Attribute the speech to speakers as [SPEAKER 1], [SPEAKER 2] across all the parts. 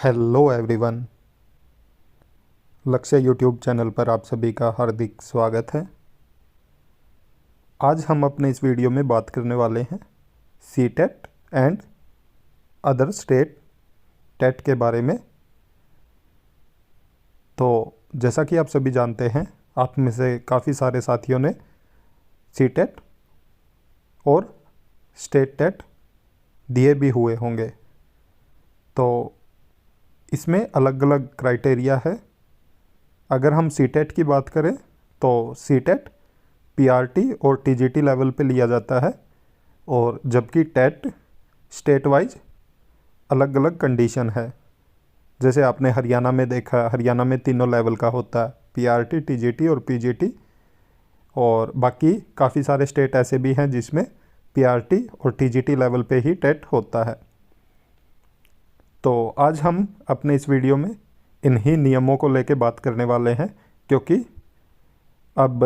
[SPEAKER 1] Hello everyone. लक्ष्य YouTube channel पर आप सभी का हार्दिक स्वागत है। आज हम अपने इस वीडियो में बात करने वाले हैं CTET and other state TET के बारे में। तो जैसा कि आप सभी जानते हैं, आप में से काफ़ी सारे साथियों ने सीटेट और स्टेट टेट दिए भी हुए होंगे। तो इसमें अलग अलग क्राइटेरिया है। अगर हम सीटेट की बात करें तो सीटेट पीआरटी और टीजीटी लेवल पे लिया जाता है, और जबकि टेट स्टेट वाइज अलग अलग कंडीशन है। जैसे आपने हरियाणा में देखा, हरियाणा में तीनों लेवल का होता है, पीआरटी, टीजीटी और पीजीटी। और बाकी काफ़ी सारे स्टेट ऐसे भी हैं जिसमें पीआरटी और टीजीटी लेवल पे ही टेट होता है। तो आज हम अपने इस वीडियो में इन्हीं नियमों को लेके बात करने वाले हैं, क्योंकि अब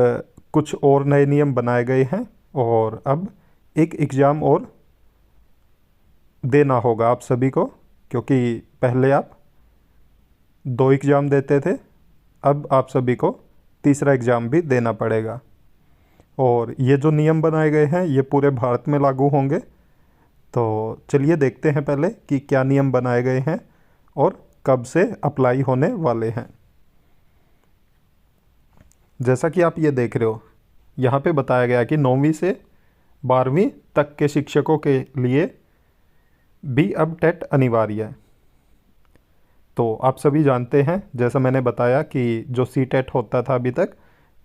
[SPEAKER 1] कुछ और नए नियम बनाए गए हैं और अब एक एग्ज़ाम और देना होगा आप सभी को। क्योंकि पहले आप 2 एग्ज़ाम देते थे, अब आप सभी को तीसरा एग्ज़ाम भी देना पड़ेगा। और ये जो नियम बनाए गए हैं ये पूरे भारत में लागू होंगे। तो चलिए देखते हैं पहले कि क्या नियम बनाए गए हैं और कब से अप्लाई होने वाले हैं। जैसा कि आप ये देख रहे हो, यहाँ पे बताया गया कि 9वीं से 12वीं तक के शिक्षकों के लिए भी अब टेट अनिवार्य है। तो आप सभी जानते हैं, जैसा मैंने बताया कि जो सी टेट होता था अभी तक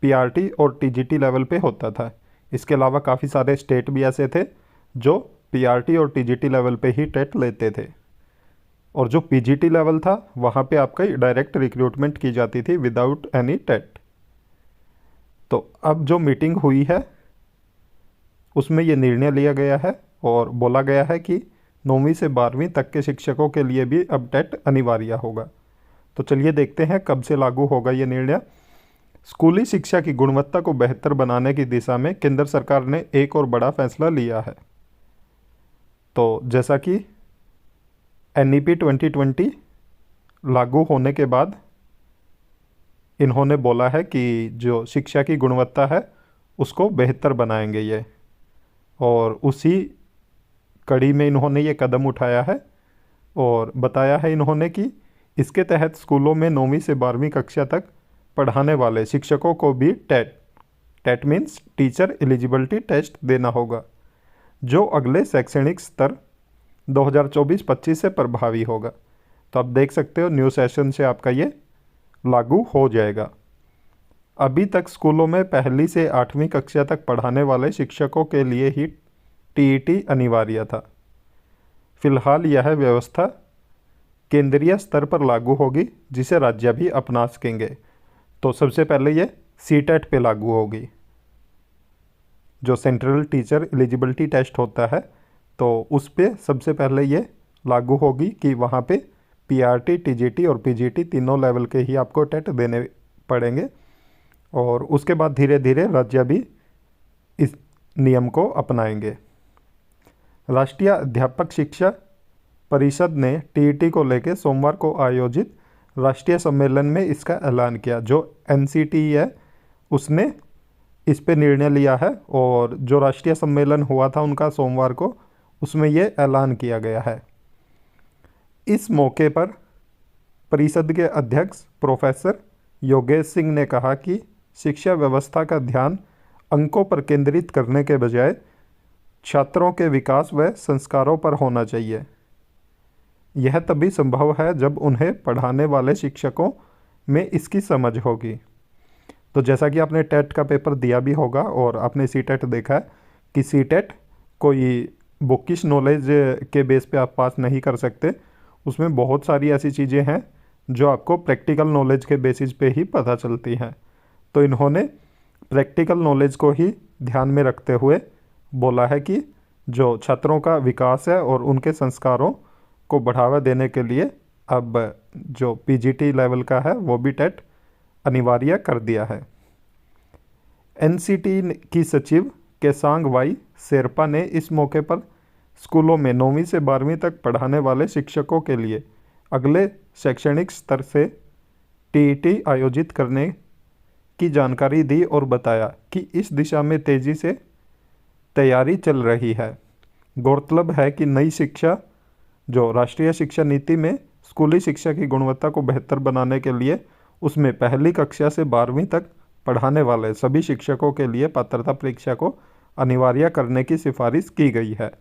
[SPEAKER 1] पीआरटी और टीजीटी लेवल पे होता था। इसके अलावा काफ़ी सारे स्टेट भी ऐसे थे जो पीआरटी और टीजीटी लेवल पे ही टेट लेते थे, और जो पीजीटी लेवल था वहाँ पे आपका डायरेक्ट रिक्रूटमेंट की जाती थी विदाउट एनी टेट। तो अब जो मीटिंग हुई है उसमें ये निर्णय लिया गया है और बोला गया है कि 9वीं से 12वीं तक के शिक्षकों के लिए भी अब टेट अनिवार्य होगा। तो चलिए देखते हैं कब से लागू होगा ये निर्णय। स्कूली शिक्षा की गुणवत्ता को बेहतर बनाने की दिशा में केंद्र सरकार ने एक और बड़ा फैसला लिया है। तो जैसा कि एनईपी 2020 लागू होने के बाद इन्होंने बोला है कि जो शिक्षा की गुणवत्ता है उसको बेहतर बनाएंगे ये, और उसी कड़ी में इन्होंने ये कदम उठाया है। और बताया है इन्होंने कि इसके तहत स्कूलों में 9वीं से 12वीं कक्षा तक पढ़ाने वाले शिक्षकों को भी TET means teacher eligibility test देना होगा, जो अगले शैक्षणिक स्तर 2024-25 से प्रभावी होगा। तो आप देख सकते हो न्यू सेशन से आपका ये लागू हो जाएगा। अभी तक स्कूलों में 1ली से 8वीं कक्षा तक पढ़ाने वाले शिक्षकों के लिए ही टीईटी अनिवार्य था। फिलहाल यह व्यवस्था केंद्रीय स्तर पर लागू होगी, जिसे राज्य भी अपना सकेंगे। तो सबसे पहले ये सीटेट पे लागू होगी, जो सेंट्रल टीचर एलिजिबिलिटी टेस्ट होता है। तो उस पे सबसे पहले ये लागू होगी कि वहाँ पे पीआरटी, टीजीटी और पीजीटी तीनों लेवल के ही आपको टेट देने पड़ेंगे। और उसके बाद धीरे धीरे राज्य भी इस नियम को अपनाएंगे। राष्ट्रीय अध्यापक शिक्षा परिषद ने टीईटी को लेकर सोमवार को आयोजित राष्ट्रीय सम्मेलन में इसका ऐलान किया। जो एनसीटीई है उसने इस पे निर्णय लिया है, और जो राष्ट्रीय सम्मेलन हुआ था उनका सोमवार को, उसमें ये ऐलान किया गया है। इस मौके पर परिषद के अध्यक्ष प्रोफेसर योगेश सिंह ने कहा कि शिक्षा व्यवस्था का ध्यान अंकों पर केंद्रित करने के बजाय छात्रों के विकास व संस्कारों पर होना चाहिए। यह तभी संभव है जब उन्हें पढ़ाने वाले शिक्षकों में इसकी समझ होगी। तो जैसा कि आपने टेट का पेपर दिया भी होगा और आपने सीटेट देखा है कि सीटेट कोई बुकिश नॉलेज के बेस पे आप पास नहीं कर सकते। उसमें बहुत सारी ऐसी चीज़ें हैं जो आपको प्रैक्टिकल नॉलेज के बेसिस पे ही पता चलती हैं। तो इन्होंने प्रैक्टिकल नॉलेज को ही ध्यान में रखते हुए बोला है कि जो छात्रों का विकास है और उनके संस्कारों को बढ़ावा देने के लिए अब जो पीजीटी लेवल का है वो भी टेट अनिवार्य कर दिया है। एनसीटी की सचिव केसांग वाई शेरपा ने इस मौके पर स्कूलों में 9वीं से 12वीं तक पढ़ाने वाले शिक्षकों के लिए अगले शैक्षणिक स्तर से टीईटी आयोजित करने की जानकारी दी और बताया कि इस दिशा में तेजी से तैयारी चल रही है। गौरतलब है कि नई शिक्षा जो राष्ट्रीय शिक्षा नीति में स्कूली शिक्षा की गुणवत्ता को बेहतर बनाने के लिए उसमें पहली कक्षा से 12वीं तक पढ़ाने वाले सभी शिक्षकों के लिए पात्रता परीक्षा को अनिवार्य करने की सिफारिश की गई है।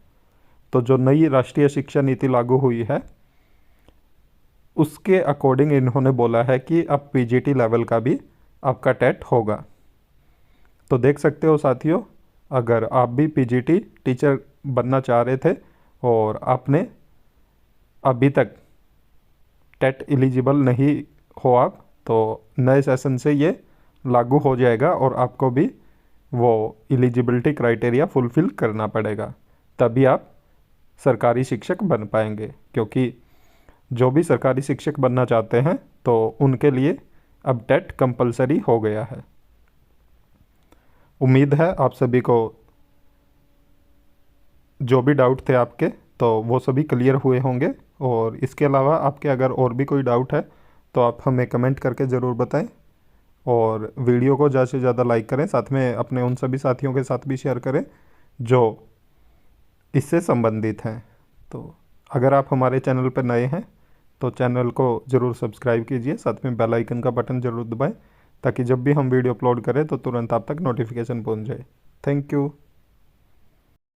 [SPEAKER 1] तो जो नई राष्ट्रीय शिक्षा नीति लागू हुई है उसके अकॉर्डिंग इन्होंने बोला है कि अब पीजीटी लेवल का भी आपका टेट होगा। तो देख सकते हो साथियों, अगर आप भी पीजीटी टीचर बनना चाह रहे थे और आपने अभी तक टेट एलिजिबल नहीं हो आप, तो नए सेशन से ये लागू हो जाएगा और आपको भी वो एलिजिबिलिटी क्राइटेरिया फुलफिल करना पड़ेगा, तभी आप सरकारी शिक्षक बन पाएंगे। क्योंकि जो भी सरकारी शिक्षक बनना चाहते हैं तो उनके लिए अब टेट कंपलसरी हो गया है। उम्मीद है आप सभी को जो भी डाउट थे आपके तो वो सभी क्लियर हुए होंगे, और इसके अलावा आपके अगर और भी कोई डाउट है तो आप हमें कमेंट करके ज़रूर बताएं, और वीडियो को ज़्यादा से ज़्यादा लाइक करें, साथ में अपने उन सभी साथियों के साथ भी शेयर करें जो इससे संबंधित हैं। तो अगर आप हमारे चैनल पर नए हैं तो चैनल को ज़रूर सब्सक्राइब कीजिए, साथ में बेल आइकन का बटन ज़रूर दबाएं ताकि जब भी हम वीडियो अपलोड करें तो तुरंत आप तक नोटिफिकेशन पहुंच जाए। Thank you.